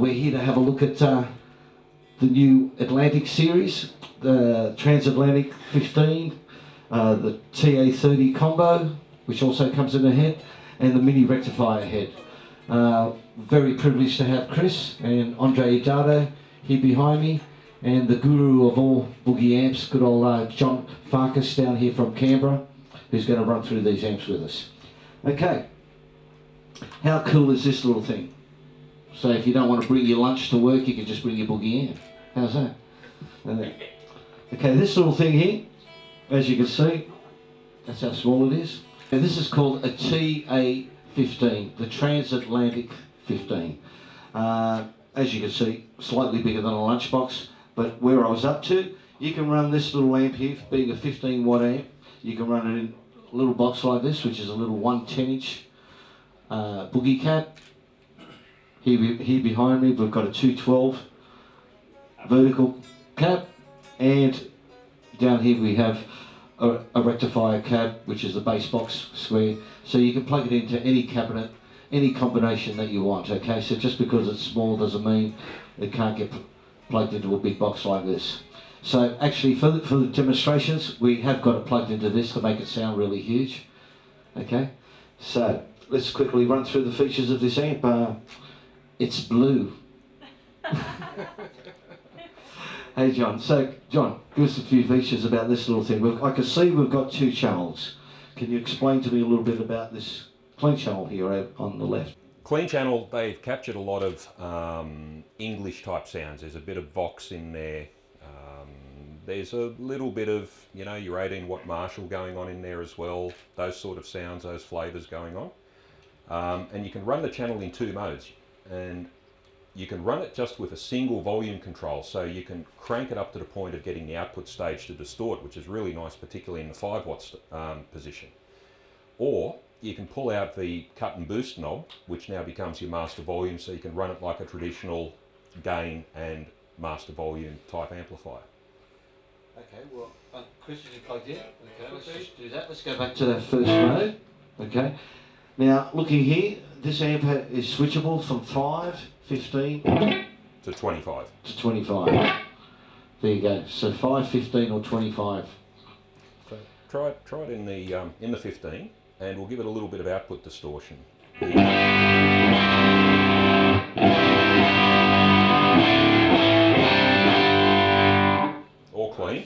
We're here to have a look at the new Atlantic series, the Transatlantic 15, the TA30 combo, which also comes in a head, and the mini rectifier head. Very privileged to have Chris and Andre Dado here behind me, and the guru of all boogie amps, good old John Farkas down here from Canberra, who's going to run through these amps with us. Okay, how cool is this little thing? So if you don't want to bring your lunch to work, you can just bring your boogie amp. How's that? Okay, this little thing here, as you can see, that's how small it is. And this is called a TA15, the Transatlantic 15. As you can see, slightly bigger than a lunchbox, but where I was up to, you can run this little amp here, being a 15 watt amp. You can run it in a little box like this, which is a little 110-inch boogie cap. Here behind me, we've got a 212 vertical cap, and down here we have a rectifier cab, which is the bass box square, so you can plug it into any cabinet, any combination that you want. Okay, so just because it's small doesn't mean it can't get plugged into a big box like this. So actually for the demonstrations, we have got it plugged into this to make it sound really huge. Okay, so let's quickly run through the features of this amp. It's blue. Hey John, so John, give us a few features about this little thing. I can see we've got two channels. Can you explain to me a little bit about this clean channel here on the left? Clean channel, they've captured a lot of English type sounds. There's a bit of Vox in there. There's a little bit of, you know, your 18 watt Marshall going on in there as well. Those sort of sounds, those flavours going on. And you can run the channel in two modes. And you can run it just with a single volume control, so you can crank it up to the point of getting the output stage to distort, which is really nice, particularly in the 5 watts position. Or you can pull out the cut and boost knob, which now becomes your master volume, so you can run it like a traditional gain and master volume type amplifier. Okay, well, Chris, is you plugged in? Okay, let's just do that. Let's go back to that first mode. Okay, now looking here, this amp is switchable from 5, 15 to 25. To 25. There you go. So 5, 15 or 25. So try it in the 15, and we'll give it a little bit of output distortion. Or clean.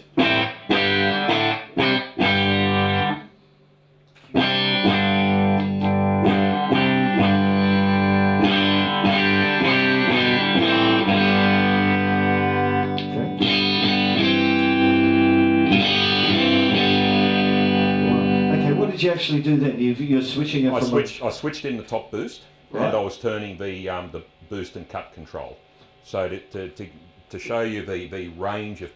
Did you actually do that? You're switching it from I switched in the top boost, right, and I was turning the boost and cut control, so to show you the range of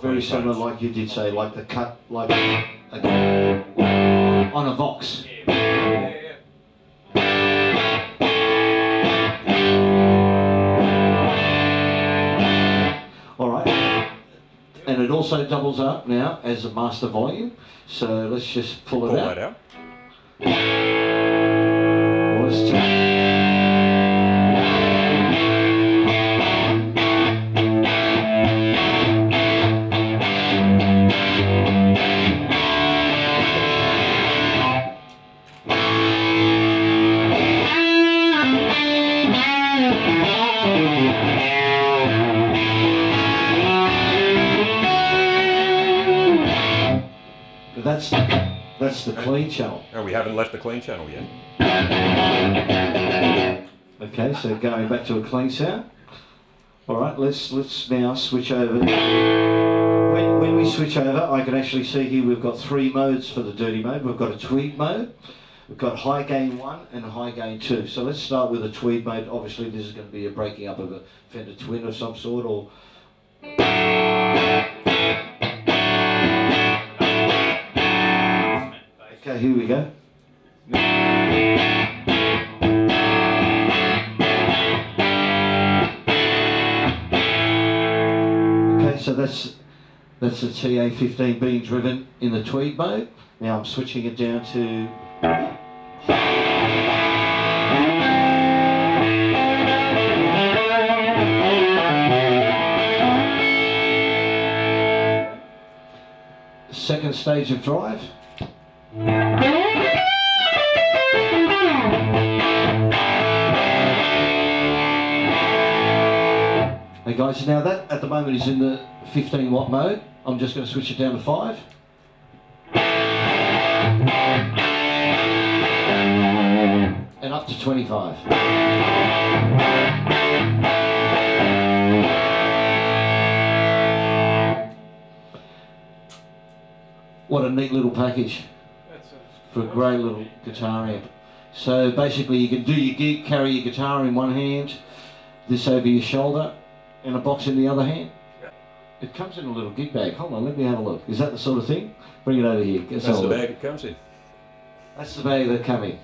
very similar, like you did say, like the cut, like on a Vox. All right, and it also doubles up now as a master volume. So let's just pull it out. That out. Well, let's that's the clean channel. Oh, we haven't left the clean channel yet. Okay, so going back to a clean sound. All right, let's now switch over. When we switch over, I can actually see here we've got 3 modes for the dirty mode. We've got a tweed mode, we've got high gain 1 and high gain 2. So let's start with a tweed mode. Obviously this is going to be a breaking up of a Fender Twin of some sort, or okay, here we go. Okay, so that's the TA15 being driven in the tweed mode. Now I'm switching it down to second stage of drive. Hey guys, now that at the moment is in the 15 watt mode. I'm just going to switch it down to 5. And up to 25. What a neat little package for a great little guitar amp. So basically you can do your gig, carry your guitar in one hand, this over your shoulder, and a box in the other hand. It comes in a little gig bag. Hold on, let me have a look. Is that the sort of thing? Bring it over here. That's the bag it comes in. That's the bag that comes in.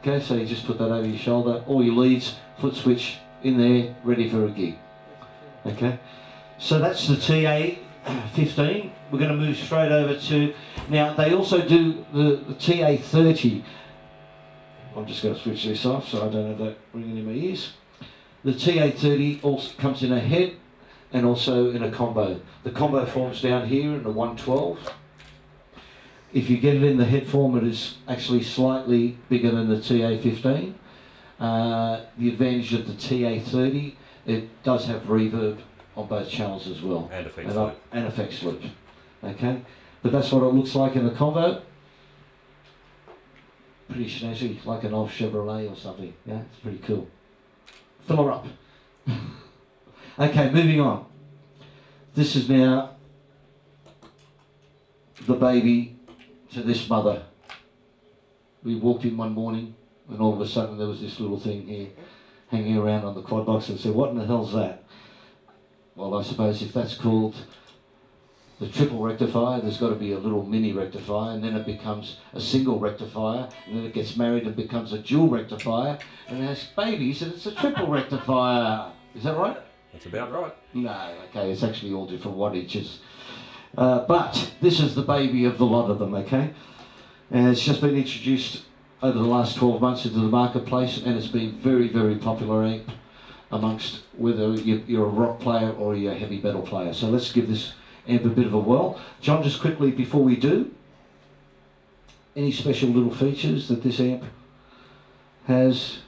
Okay, so you just put that over your shoulder, all your leads, foot switch in there, ready for a gig. Okay, so that's the TA15. We're going to move straight over to, now they also do the TA30. I'm just going to switch this off so I don't have that ringing in my ears. The TA30 also comes in a head and also in a combo. The combo form's down here in the 112. If you get it in the head form, it is actually slightly bigger than the TA15. The advantage of the TA30, it does have reverb on both channels as well. And effects loop. And effects loop. Okay, but that's what it looks like in the combo. Pretty snazzy, like an old Chevrolet or something. Yeah, it's pretty cool. Fill her up. Okay, moving on. This is now the baby to this mother. We walked in one morning and all of a sudden there was this little thing here hanging around on the quad box and said, what in the hell's that? Well, I suppose if that's called the triple rectifier, there's got to be a little mini rectifier, and then it becomes a single rectifier, and then it gets married and becomes a dual rectifier, and it has babies and it's a triple rectifier. Is that right? That's about right. No, okay, it's actually all different wattages. But this is the baby of the lot of them, okay? And it's just been introduced over the last 12 months into the marketplace, and it's been very, very popular amp amongst whether you're a rock player or you're a heavy metal player. So let's give this amp a bit of a whirl. John, just quickly before we do, any special little features that this amp has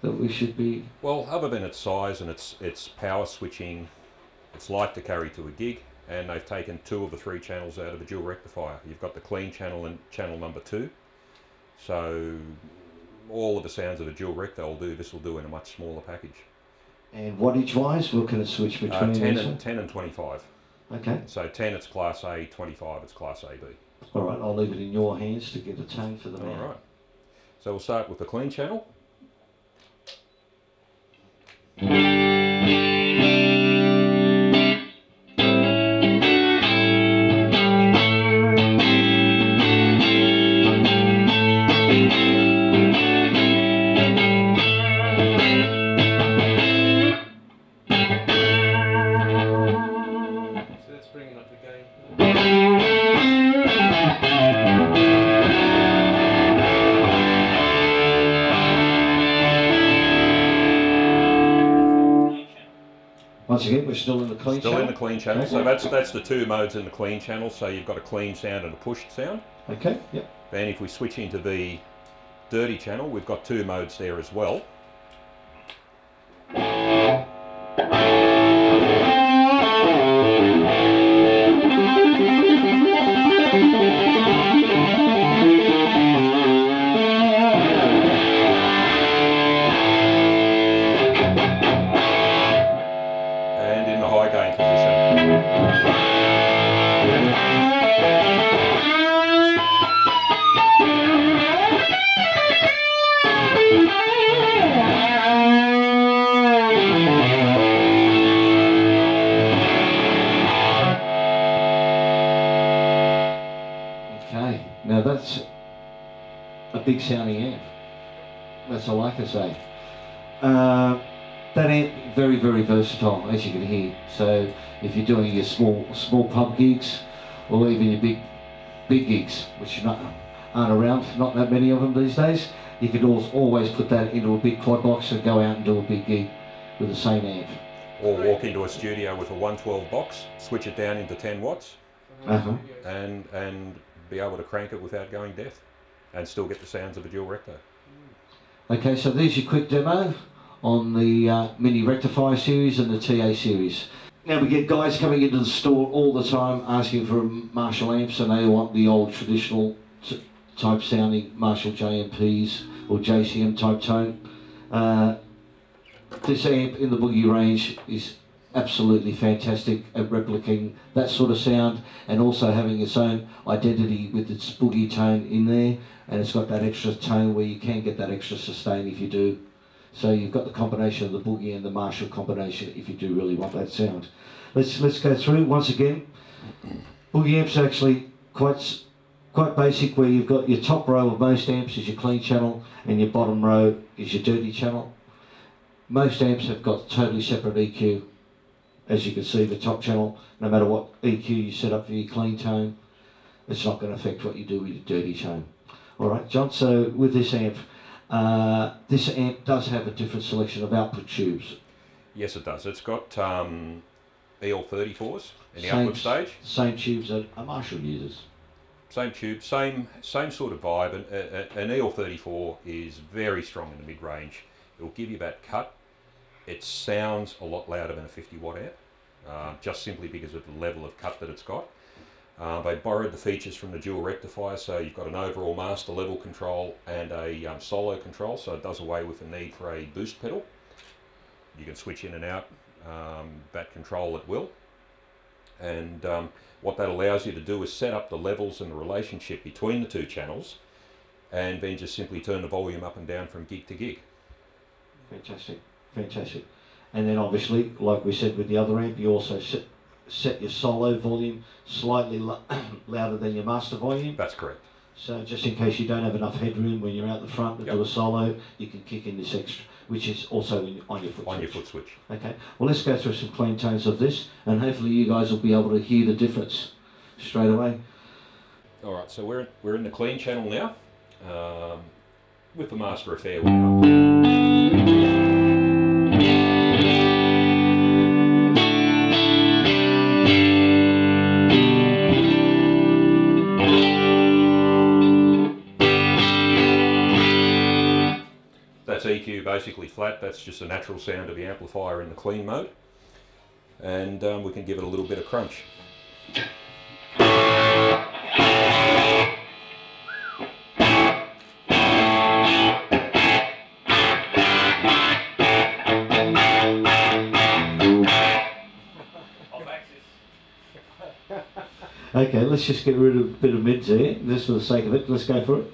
that we should be... Well, other than its size and its power switching, it's light to carry to a gig, and they've taken 2 of the 3 channels out of the dual rectifier. You've got the clean channel and channel number 2, so all of the sounds of a dual recto will do, this will do in a much smaller package. And wattage wise, what can it switch between? 10 and 25. Okay. So 10 it's class A, 25 it's class AB. All right, I'll leave it in your hands to get a tone for the man. All right. So we'll start with the clean channel. Once again, we're still in the clean channel. Still in the clean channel, okay. So that's the 2 modes in the clean channel, so you've got a clean sound and a pushed sound. Okay, yep. Then if we switch into the dirty channel, we've got 2 modes there as well. Now that's a big sounding amp. That's all I can say. That amp, very, very versatile, as you can hear. So if you're doing your small pub gigs, or even your big gigs, which aren't around, not that many of them these days, you could always put that into a big quad box and go out and do a big gig with the same amp. Or walk into a studio with a 112 box, switch it down into 10 watts, and be able to crank it without going deaf and still get the sounds of a dual recto. Okay, so there's your quick demo on the Mini Rectifier series and the TA series. Now we get guys coming into the store all the time asking for Marshall amps, and they want the old traditional type sounding Marshall JMPs or JCM type tone. This amp in the Boogie range is absolutely fantastic at replicating that sort of sound and also having its own identity with its Boogie tone in there, and it's got that extra tone where you can get that extra sustain if you do. So you've got the combination of the Boogie and the Marshall combination if you do really want that sound. Let's go through once again. Boogie amps are actually quite basic, where you've got your top row of most amps is your clean channel and your bottom row is your dirty channel. Most amps have got totally separate EQ. As you can see, the top channel, no matter what EQ you set up for your clean tone, it's not going to affect what you do with your dirty tone. Alright, John, so with this amp does have a different selection of output tubes. Yes, it does. It's got EL34s in the output stage. Same tubes that a Marshall uses. Same tube, same sort of vibe. An EL34 is very strong in the mid-range. It will give you that cut. It sounds a lot louder than a 50 watt amp, just simply because of the level of cut that it's got. They borrowed the features from the dual rectifier, so you've got an overall master level control and a solo control, so it does away with the need for a boost pedal. You can switch in and out that control at will. And what that allows you to do is set up the levels and the relationship between the two channels, and then just simply turn the volume up and down from gig to gig. Fantastic, fantastic. And then obviously, like we said with the other amp, you also set your solo volume slightly louder than your master volume. That's correct. So just in case you don't have enough headroom when you're out the front to do a solo, you can kick in this extra, which is also on your foot switch. On your foot switch. Okay, well let's go through some clean tones of this, and hopefully you guys will be able to hear the difference straight away. Alright, so we're in the clean channel now, with the master affair. That's EQ basically flat. That's just the natural sound of the amplifier in the clean mode, and we can give it a little bit of crunch. Okay, let's just get rid of a bit of mids here, just for the sake of it. Let's go for it.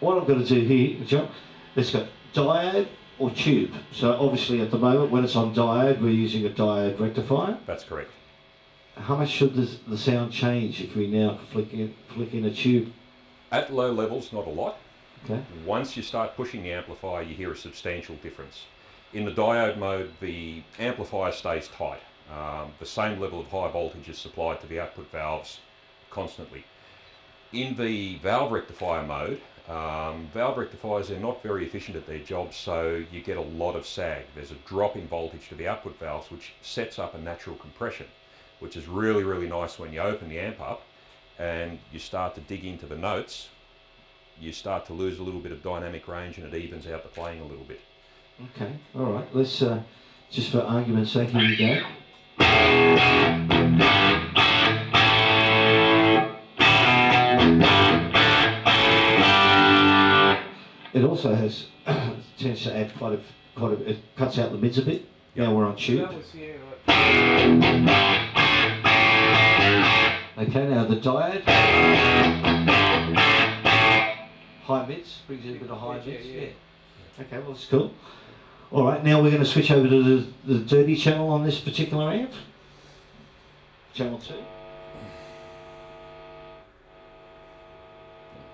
What I'm going to do here, John, let's go diode or tube. So obviously at the moment when it's on diode, we're using a diode rectifier. That's correct. How much should the sound change if we now flick in a tube? At low levels, not a lot. Okay. Once you start pushing the amplifier, you hear a substantial difference. In the diode mode, the amplifier stays tight. The same level of high voltage is supplied to the output valves constantly. In the valve rectifier mode, valve rectifiers are not very efficient at their job, so you get a lot of sag. There's a drop in voltage to the output valves, which sets up a natural compression, which is really, really nice when you open the amp up and you start to dig into the notes. You start to lose a little bit of dynamic range and it evens out the playing a little bit. Okay, all right. Let's, just for argument's sake, here we go. It also has tends to add quite a. It cuts out the mids a bit. Now we're on tube. Okay, now the diode. High mids, brings in a bit of high mids. Yeah. Okay, well that's cool. All right, now we're going to switch over to the dirty channel on this particular amp. Channel 2.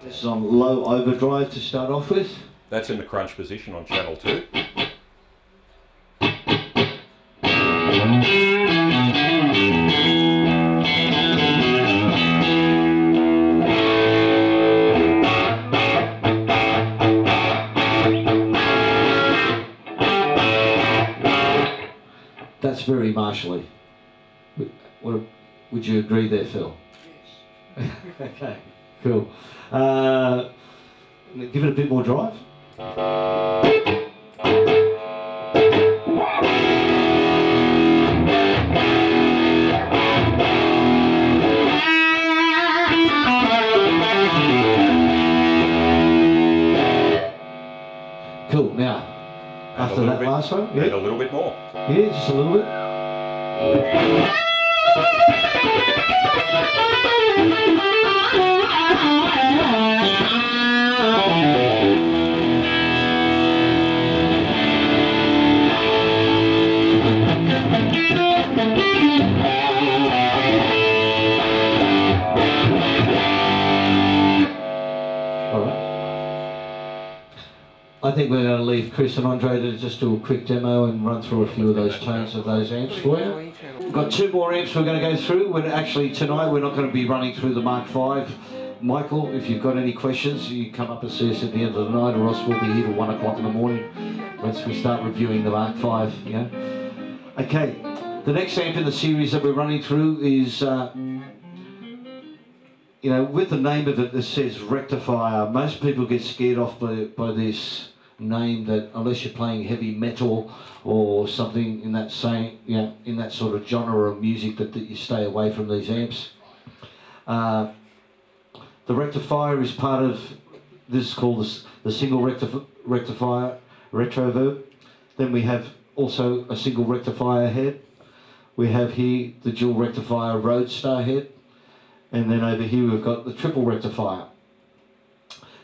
This is on low overdrive to start off with. That's in the crunch position on channel 2. that's very martially. Would you agree there, Phil? Yes. Okay, cool. Give it a bit more drive. Cool, now, after that last one, yeah. A little bit more. Yeah, just a little bit. I think we're going to leave Chris and Andre to just do a quick demo and run through a few of those tones of those amps for you. We've got 2 more amps we're going to go through. Actually, tonight we're not going to be running through the Mark V. Michael, if you've got any questions, you come up and see us at the end of the night, or else we'll be here till 1 o'clock in the morning once we start reviewing the Mark V. Yeah. Okay, the next amp in the series that we're running through is, you know, with the name of it that says Rectifier, most people get scared off by this name, that unless you're playing heavy metal or something in that same, you know, in that sort of genre of music, that you stay away from these amps. The Rectifier is part of, this is called the single rectifier, Recto-Verb. Then we have also a single rectifier head. We have here the dual rectifier Roadstar head. And then over here we've got the triple rectifier.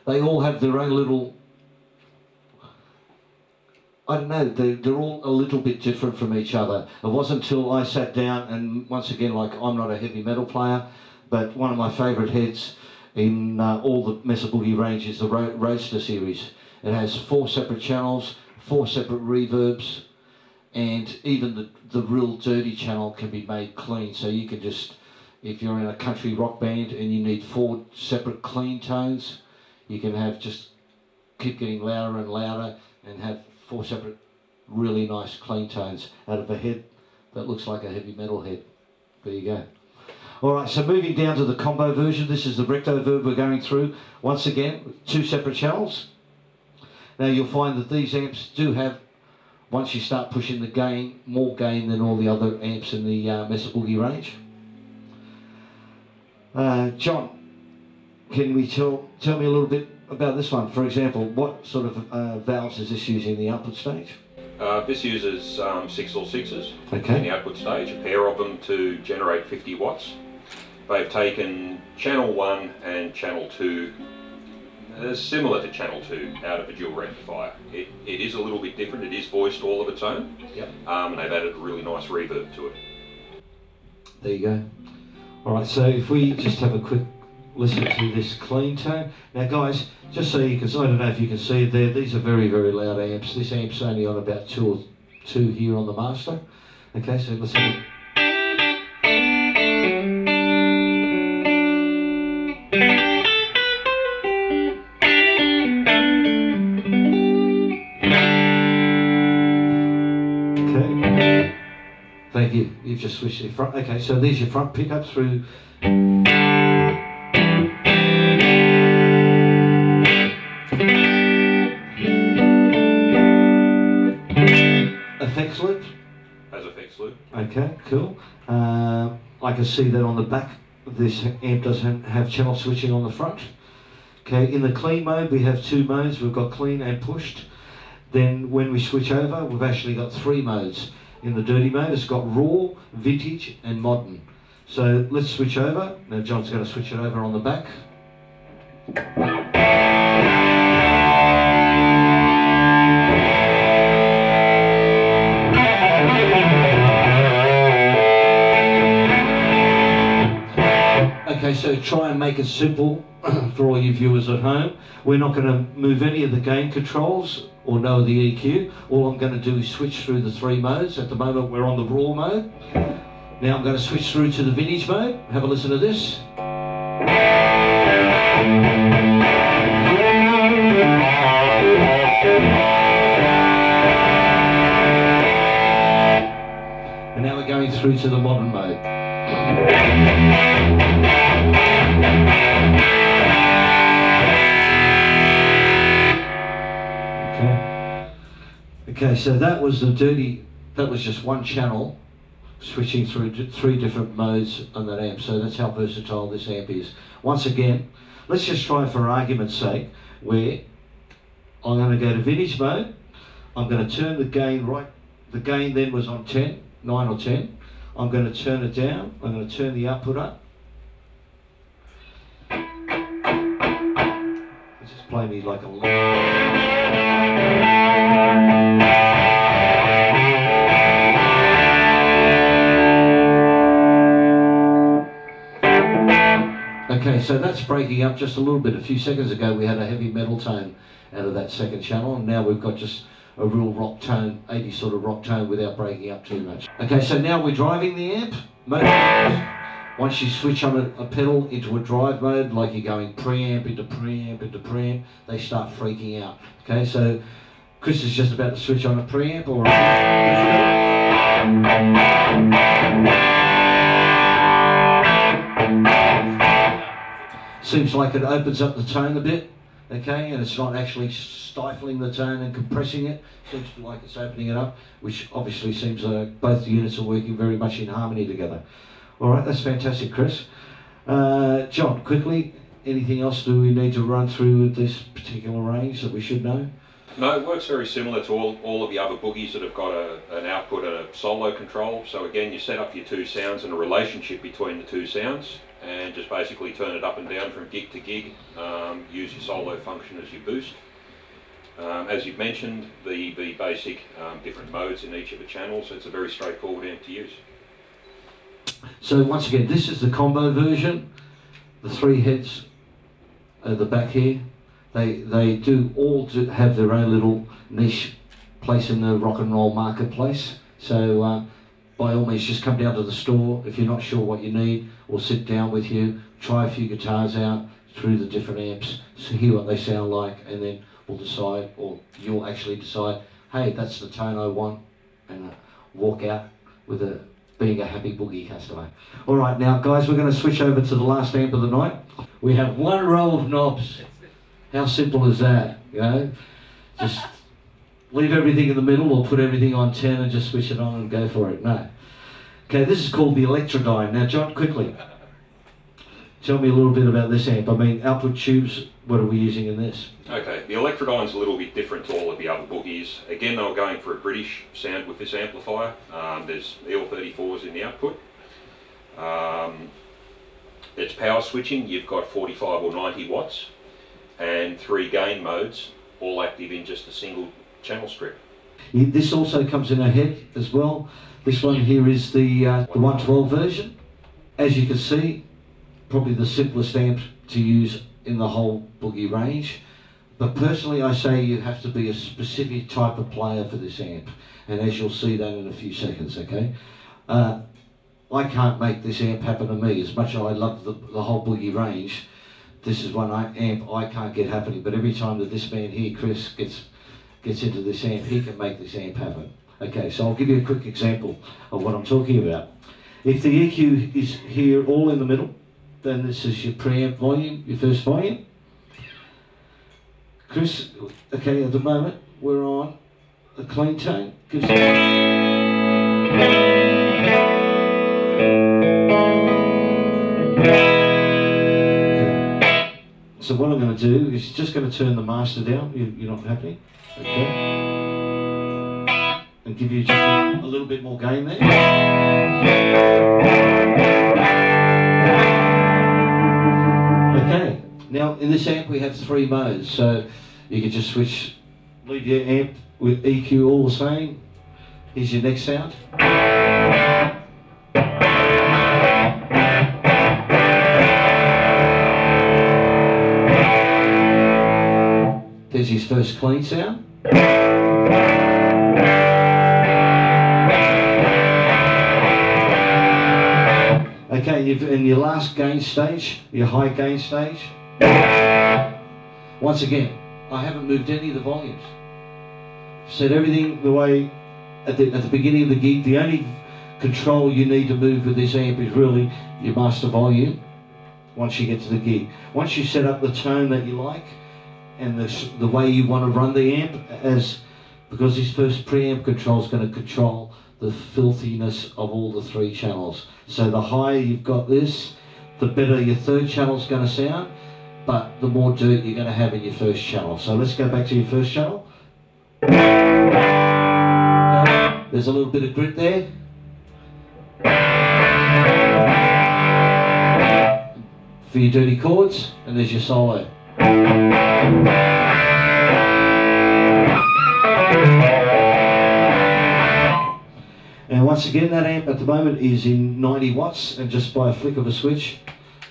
They all have their own little, I don't know, they're all a little bit different from each other. It wasn't until I sat down, and once again, like, I'm not a heavy metal player, but one of my favourite heads in all the Mesa Boogie range is the Roadster series. It has 4 separate channels, 4 separate reverbs, and even the real dirty channel can be made clean, so you can just, if you're in a country rock band and you need 4 separate clean tones, you can have just keep getting louder and louder and have 4 separate really nice clean tones out of a head that looks like a heavy metal head. There you go. Alright, so moving down to the combo version, this is the Recto-Verb we're going through. Once again, 2 separate channels. Now you'll find that these amps do have, once you start pushing the gain, more gain than all the other amps in the Mesa Boogie range. John, can we tell me a little bit about this one? For example, what sort of valves is this using in the output stage? This uses 6L6s in okay. the output stage, a pair of them to generate 50 watts. They've taken channel 1 and channel 2, similar to channel 2, out of a dual rectifier. It is a little bit different, it is voiced all of its own, yep. And they've added a really nice reverb to it. There you go. Alright, so if we just have a quick listen to this clean tone. Now guys, just so you can, I don't know if you can see it there, these are very, very loud amps. This amp's only on about 2 here on the master. Okay, so let's have a... Okay. Thank you. You've just switched the front. Okay, so there's your front pickup through. Effects loop. As effects loop. Okay, cool. I can see that on the back, this amp doesn't have channel switching on the front. Okay, in the clean mode we have 2 modes. We've got clean and pushed. Then when we switch over, we've actually got 3 modes. In the dirty mode, it's got raw, vintage, and modern. So let's switch over. Now John's going to switch it over on the back. Okay, so try and make it simple for all you viewers at home. We're not going to move any of the gain controls or no of the EQ. All I'm going to do is switch through the 3 modes. At the moment we're on the raw mode. Now I'm going to switch through to the vintage mode. Have a listen to this. through to the modern mode. Okay, so that was that was just one channel switching through 3 different modes on that amp. So that's how versatile this amp is. Once again, let's just try for argument's sake, where I'm going to go to vintage mode. I'm going to turn the gain right. The gain then was on 10, 9 or 10. I'm going to turn it down. I'm going to turn the output up. Let's just play me like a Okay, so that's breaking up just a little bit. A few seconds ago we had a heavy metal tone out of that second channel, and now we've got just a real rock tone, 80s sort of rock tone without breaking up too much. Okay, so now we're driving the amp. Once you switch on a pedal into a drive mode, like you're going preamp into preamp into preamp, they start freaking out. Okay, so Chris is just about to switch on a preamp or seems like it opens up the tone a bit, okay, and it's not actually stifling the tone and compressing it. Seems like it's opening it up, which obviously seems both the units are working very much in harmony together. All right, that's fantastic, Chris. John, quickly, anything else do we need to run through with this particular range that we should know? No, it works very similar to all of the other boogies that have got an output and a solo control. So again, you set up your 2 sounds and a relationship between the 2 sounds, and just basically turn it up and down from gig to gig. Use your solo function as your boost. As you've mentioned, the basic different modes in each of the channels. It's a very straightforward amp to use. So once again, this is the combo version. The 3 heads at the back here. They do all have their own little niche place in the rock and roll marketplace. So by all means, just come down to the store if you're not sure what you need. We'll sit down with you, try a few guitars out through the different amps, hear what they sound like, and then we'll decide, or you'll actually decide, hey, that's the tone I want, and walk out with being a happy boogie customer. All right, now guys, we're going to switch over to the last amp of the night. We have 1 row of knobs. How simple is that? You know, just leave everything in the middle or put everything on 10 and just switch it on and go for it. No. Okay, this is called the Electra Dyne. Now, John, quickly, tell me a little bit about this amp. I mean, output tubes, what are we using in this? Okay, the Electra Dyne's a little bit different to all of the other boogies. Again, they were going for a British sound with this amplifier. There's EL34s in the output. It's power switching. You've got 45 or 90 watts and 3 gain modes, all active in just a single channel strip. This also comes in a head as well. This one here is the 112 version. As you can see, probably the simplest amp to use in the whole boogie range. But personally, I say you have to be a specific type of player for this amp. And as you'll see that in a few seconds, okay? I can't make this amp happen to me. As much as I love the whole boogie range, this is one amp I can't get happening. But every time that this man here, Chris, gets into this amp, he can make this amp happen. Okay, so I'll give you a quick example of what I'm talking about. If the EQ is here all in the middle, then this is your preamp volume, your first volume. Chris, okay, at the moment we're on a clean tone. So what I'm going to do is just going to turn the master down. You're not happy? Okay. And give you just a little bit more gain there. Okay. Now in this amp we have 3 modes, so you can just switch, leave your amp with EQ all the same. Here's your next sound. There's his first clean sound. Okay, in your last gain stage, your high gain stage, once again, I haven't moved any of the volumes. Set everything the way at the beginning of the gig. The only control you need to move with this amp is really your master volume once you get to the gig. Once you set up the tone that you like and the way you want to run the amp, because this first preamp control is going to control the filthiness of all the 3 channels. So the higher you've got this, the better your third channel is going to sound, but the more dirt you're going to have in your first channel. So let's go back to your first channel. There's a little bit of grit there. For your dirty chords, and there's your solo. And once again, that amp at the moment is in 90 watts, and just by a flick of a switch,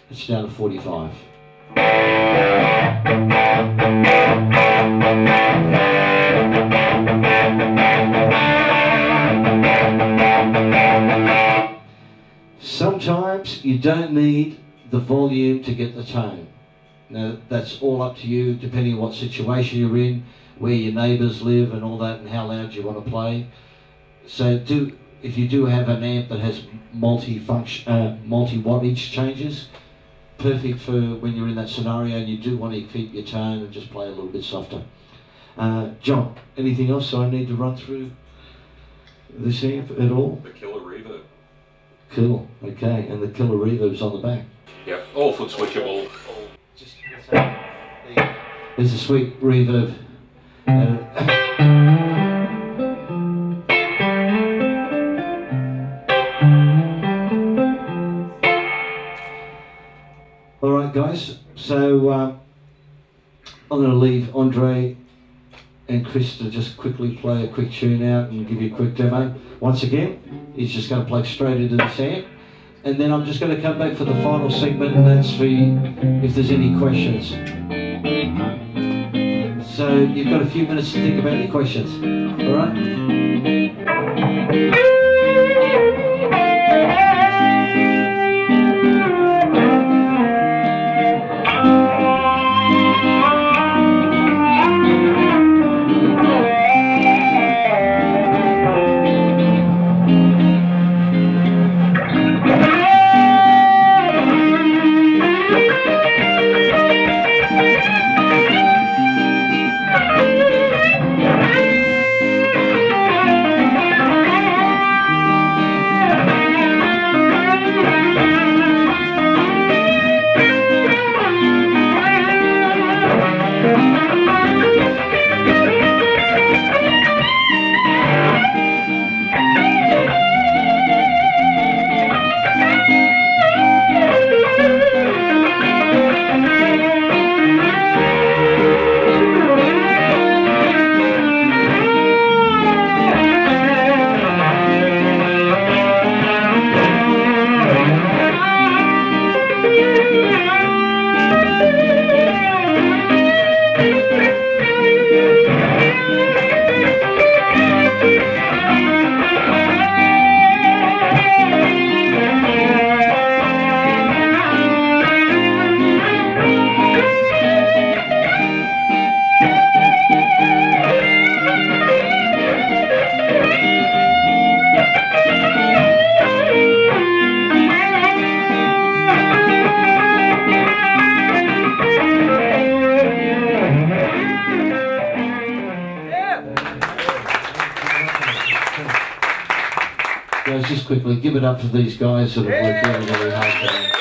it's down to 45. Sometimes you don't need the volume to get the tone. Now that's all up to you, depending on what situation you're in, where your neighbours live and all that, and how loud you want to play. So if you do have an amp that has multi-wattage changes, perfect for when you're in that scenario and you do want to keep your tone and just play a little bit softer. John, anything else I need to run through this amp at all? The killer reverb. Cool, okay, and the killer reverb's on the back. Yep, all foot switchable. There's a sweet reverb. Alright guys, so I'm going to leave Andre and Chris to just quickly play a quick tune out and give you a quick demo. Once again, he's just going to plug straight into this amp, and then I'm just going to come back for the final segment, and that's for you, if there's any questions. So you've got a few minutes to think about any questions, alright? Guys, just quickly, give it up for these guys that have worked really, really hard today.